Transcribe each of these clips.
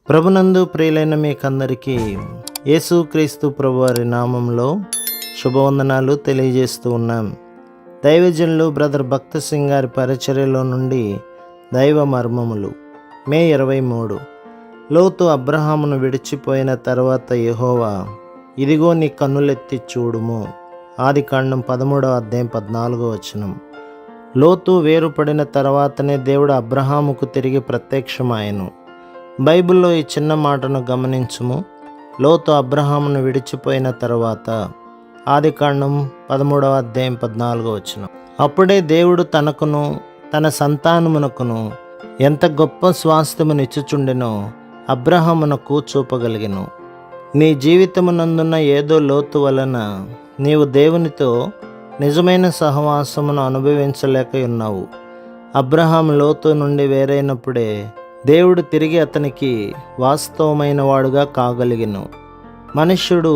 ప్రభునందు ప్రియులైన మీకందరికీ యేసుక్రీస్తు ప్రభువారి నామంలో శుభవందనాలు తెలియజేస్తూ ఉన్నాం. దైవజనులు బ్రదర్ భక్త సింగ్ గారి పరిచర్యలో నుండి దైవ మర్మములు. మే 23. లోతు అబ్రహామును విడిచిపోయిన తర్వాత యెహోవా, ఇదిగో నీ కన్నులెత్తి చూడుము. ఆదికాండం 13:14. లోతు వేరుపడిన తర్వాతనే దేవుడు అబ్రహాముకు తిరిగి ప్రత్యక్షమాయెను. బైబిల్లో ఈ చిన్న మాటను గమనించుము. లోతు అబ్రహామును విడిచిపోయిన తర్వాత, ఆదికాండం 13:14. అప్పుడే దేవుడు తనకును తన సంతానమునకును ఎంత గొప్ప స్వాస్థ్యమునిచ్చుచుండెనో అబ్రహామునకు చూపగలిగెను. నీ జీవితమునందున్న ఏదో లోతు వలన నీవు దేవునితో నిజమైన సహవాసమును అనుభవించలేక ఉన్నావు. అబ్రహాం లోతు నుండి వేరైనప్పుడే దేవుడు తిరిగి అతనికి వాస్తవమైన వాడుగా కాగలిగెను. మనుష్యుడు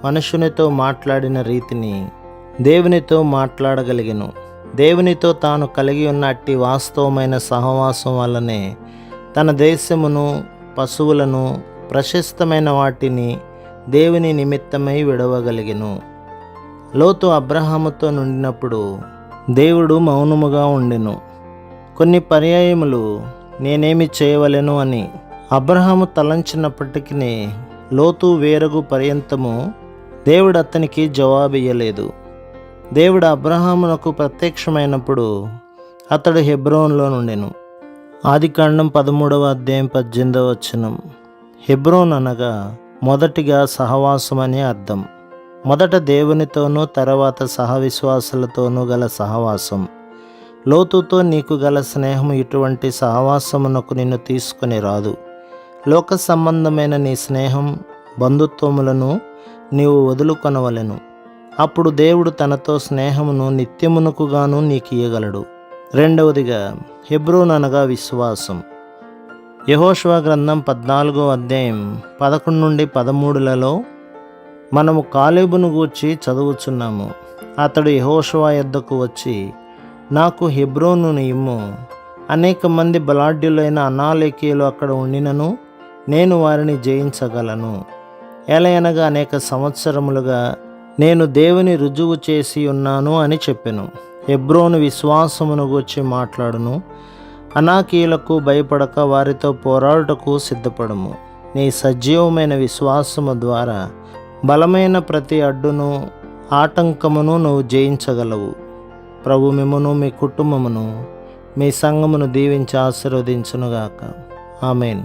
మనుషునితో మాట్లాడిన రీతిని దేవునితో మాట్లాడగలిగెను. దేవునితో తాను కలిగి ఉన్న అట్టి వాస్తవమైన సహవాసం వల్లనే తన దేశమును, పశువులను, ప్రశస్తమైన వాటిని దేవుని నిమిత్తమై విడవగలిగెను. లోతు అబ్రహాముతో నుండినప్పుడు దేవుడు మౌనముగా ఉండెను. కొన్ని పర్యాయములు నేనేమి చేయవలెను అని అబ్రహాము తలంచినప్పటికీ లోతు వేరగు పర్యంతము దేవుడు అతనికి జవాబియ్యలేదు. దేవుడు అబ్రహామునకు ప్రత్యక్షమైనప్పుడు అతడు హెబ్రోన్లో నుండెను. ఆదికాండం 13:18. హెబ్రోన్ అనగా మొదటిగా సహవాసం అని అర్థం. మొదట దేవునితోనూ తర్వాత సహవిశ్వాసులతోనూ గల సహవాసం. లోతుతో నీకు గల స్నేహం ఇటువంటి సహవాసమునకు నిన్ను తీసుకొని రాదు. లోక సంబంధమైన నీ స్నేహం, బంధుత్వములను నీవు వదులుకొనవలెను. అప్పుడు దేవుడు తనతో స్నేహమును నిత్యమునకుగాను నీకు ఇయ్యగలడు. రెండవదిగా హెబ్రోన్ అనగా విశ్వాసం. యెహోషువ గ్రంథం 14:11-13 మనము కాలేబును గూర్చి చదువుచున్నాము. అతడు యెహోషువ యొద్దకు వచ్చి, నాకు హెబ్రోనును ఇమ్ము. అనేక మంది బలాఢ్యులైన అనాలేకీయులు అక్కడ ఉండినను నేను వారిని జయించగలను. ఎలయనగా అనేక సంవత్సరములుగా నేను దేవుని రుజువు చేసి ఉన్నాను అని చెప్పెను. హెబ్రోను విశ్వాసమును గూర్చి మాట్లాడును. అనాకీయులకు భయపడక వారితో పోరాడుటకు సిద్ధపడము. నీ సజీవమైన విశ్వాసము ద్వారా బలమైన ప్రతి అడ్డును, ఆటంకమును నువ్వు జయించగలవు. ప్రభు మిమ్మును, మీ కుటుంబమును, మీ సంఘమును దీవించి ఆశీర్వదించునుగాక. ఆమేన్.